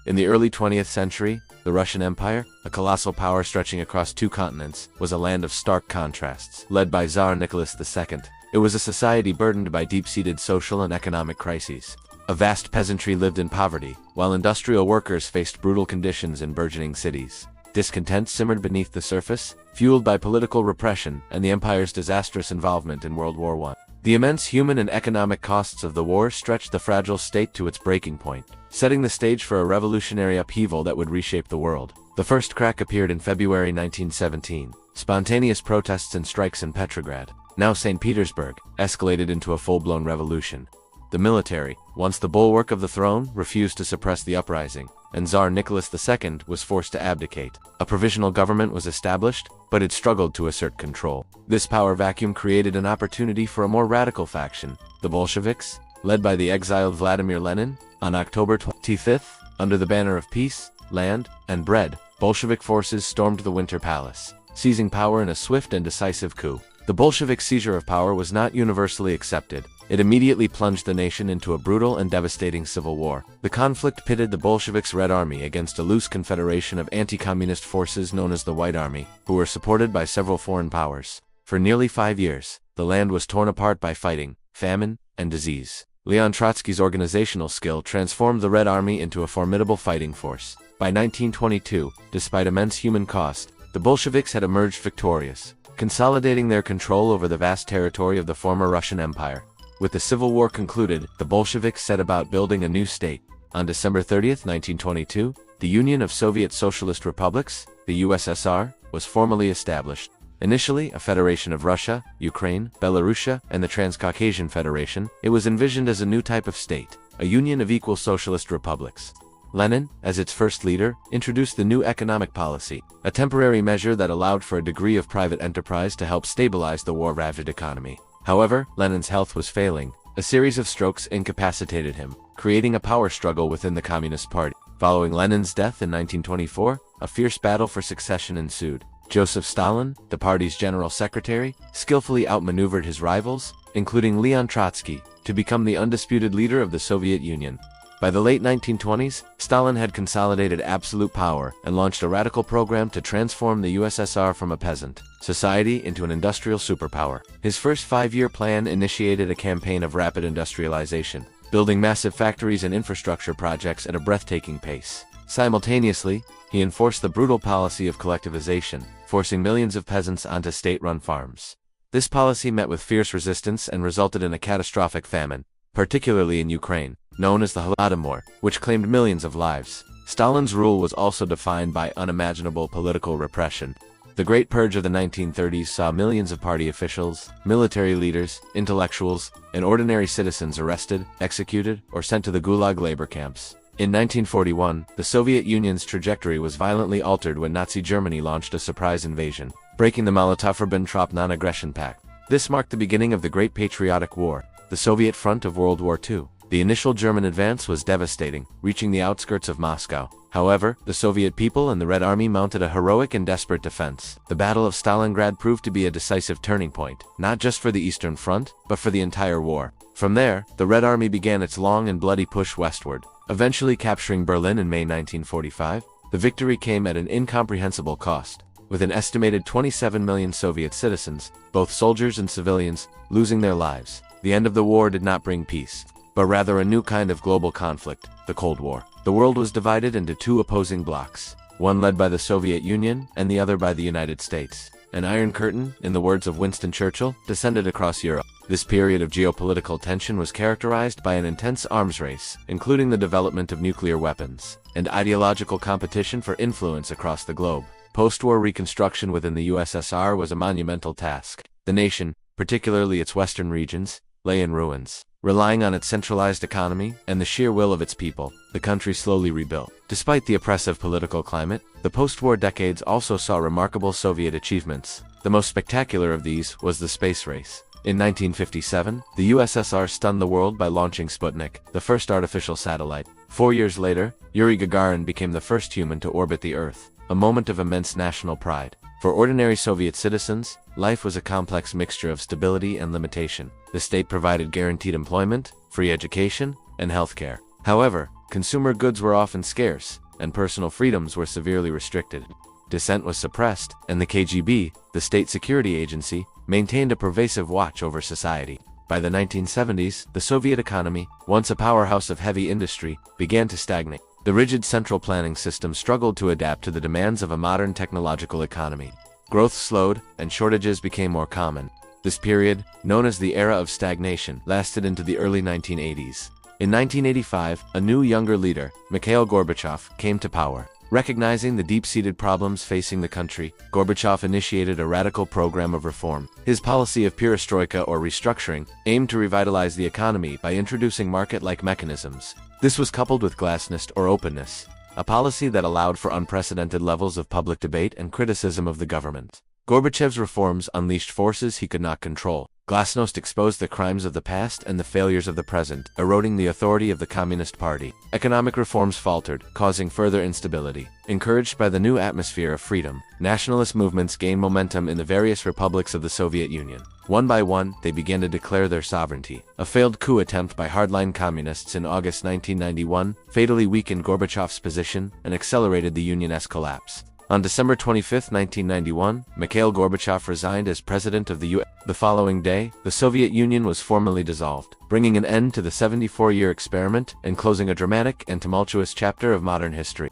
In the early 20th century, the Russian Empire, a colossal power stretching across 2 continents, was a land of stark contrasts. Led by Tsar Nicholas II, it was a society burdened by deep-seated social and economic crises. A vast peasantry lived in poverty, while industrial workers faced brutal conditions in burgeoning cities. Discontent simmered beneath the surface, fueled by political repression and the empire's disastrous involvement in World War I. The immense human and economic costs of the war stretched the fragile state to its breaking point, setting the stage for a revolutionary upheaval that would reshape the world. The first crack appeared in February 1917. Spontaneous protests and strikes in Petrograd, now St. Petersburg, escalated into a full-blown revolution. The military, once the bulwark of the throne, refused to suppress the uprising, and Tsar Nicholas II was forced to abdicate. A provisional government was established, but it struggled to assert control. This power vacuum created an opportunity for a more radical faction, the Bolsheviks, led by the exiled Vladimir Lenin. On October 25th, under the banner of peace, land, and bread, Bolshevik forces stormed the Winter Palace, seizing power in a swift and decisive coup. The Bolshevik seizure of power was not universally accepted. It immediately plunged the nation into a brutal and devastating civil war. The conflict pitted the Bolsheviks' Red Army against a loose confederation of anti-communist forces known as the White Army, who were supported by several foreign powers. For nearly 5 years, the land was torn apart by fighting, famine, and disease. Leon Trotsky's organizational skill transformed the Red Army into a formidable fighting force. By 1922, despite immense human cost, the Bolsheviks had emerged victorious, consolidating their control over the vast territory of the former Russian Empire. With the Civil War concluded, the Bolsheviks set about building a new state. On December 30, 1922, the Union of Soviet Socialist Republics, the USSR, was formally established. Initially a federation of Russia, Ukraine, Belarus, and the Transcaucasian Federation, it was envisioned as a new type of state, a union of equal socialist republics. Lenin, as its first leader, introduced the new economic policy, a temporary measure that allowed for a degree of private enterprise to help stabilize the war-ravaged economy. However, Lenin's health was failing. A series of strokes incapacitated him, creating a power struggle within the Communist Party. Following Lenin's death in 1924, a fierce battle for succession ensued. Joseph Stalin, the party's general secretary, skillfully outmaneuvered his rivals, including Leon Trotsky, to become the undisputed leader of the Soviet Union. By the late 1920s, Stalin had consolidated absolute power and launched a radical program to transform the USSR from a peasant society into an industrial superpower. His first 5-year plan initiated a campaign of rapid industrialization, building massive factories and infrastructure projects at a breathtaking pace. Simultaneously, he enforced the brutal policy of collectivization, forcing millions of peasants onto state-run farms. This policy met with fierce resistance and resulted in a catastrophic famine, particularly in Ukraine, known as the Holodomor, which claimed millions of lives. Stalin's rule was also defined by unimaginable political repression. The Great Purge of the 1930s saw millions of party officials, military leaders, intellectuals, and ordinary citizens arrested, executed, or sent to the Gulag labor camps. In 1941, the Soviet Union's trajectory was violently altered when Nazi Germany launched a surprise invasion, breaking the Molotov-Ribbentrop non-aggression pact. This marked the beginning of the Great Patriotic War, the Soviet front of World War II. The initial German advance was devastating, reaching the outskirts of Moscow. However, the Soviet people and the Red Army mounted a heroic and desperate defense. The Battle of Stalingrad proved to be a decisive turning point, not just for the Eastern Front, but for the entire war. From there, the Red Army began its long and bloody push westward, eventually capturing Berlin in May 1945. The victory came at an incomprehensible cost, with an estimated 27 million Soviet citizens, both soldiers and civilians, losing their lives. The end of the war did not bring peace, but rather a new kind of global conflict, the Cold War. The world was divided into 2 opposing blocs, one led by the Soviet Union and the other by the United States. An Iron Curtain, in the words of Winston Churchill, descended across Europe. This period of geopolitical tension was characterized by an intense arms race, including the development of nuclear weapons, and ideological competition for influence across the globe. Post-war reconstruction within the USSR was a monumental task. The nation, particularly its western regions, lay in ruins. Relying on its centralized economy and the sheer will of its people, the country slowly rebuilt. Despite the oppressive political climate, the post-war decades also saw remarkable Soviet achievements. The most spectacular of these was the space race. In 1957, the USSR stunned the world by launching Sputnik, the first artificial satellite. 4 years later, Yuri Gagarin became the first human to orbit the Earth, a moment of immense national pride. For ordinary Soviet citizens, life was a complex mixture of stability and limitation. The state provided guaranteed employment, free education, and healthcare. However, consumer goods were often scarce, and personal freedoms were severely restricted. Dissent was suppressed, and the KGB, the state security agency, maintained a pervasive watch over society. By the 1970s, the Soviet economy, once a powerhouse of heavy industry, began to stagnate. The rigid central planning system struggled to adapt to the demands of a modern technological economy. Growth slowed, and shortages became more common. This period, known as the era of stagnation, lasted into the early 1980s. In 1985, a new younger leader, Mikhail Gorbachev, came to power. Recognizing the deep-seated problems facing the country, Gorbachev initiated a radical program of reform. His policy of perestroika or restructuring aimed to revitalize the economy by introducing market-like mechanisms. This was coupled with glasnost or openness, a policy that allowed for unprecedented levels of public debate and criticism of the government. Gorbachev's reforms unleashed forces he could not control. Glasnost exposed the crimes of the past and the failures of the present, eroding the authority of the Communist Party. Economic reforms faltered, causing further instability. Encouraged by the new atmosphere of freedom, nationalist movements gained momentum in the various republics of the Soviet Union. One by one, they began to declare their sovereignty. A failed coup attempt by hardline communists in August 1991 fatally weakened Gorbachev's position and accelerated the Union's collapse. On December 25, 1991, Mikhail Gorbachev resigned as president of the U.S. The following day, the Soviet Union was formally dissolved, bringing an end to the 74-year experiment and closing a dramatic and tumultuous chapter of modern history.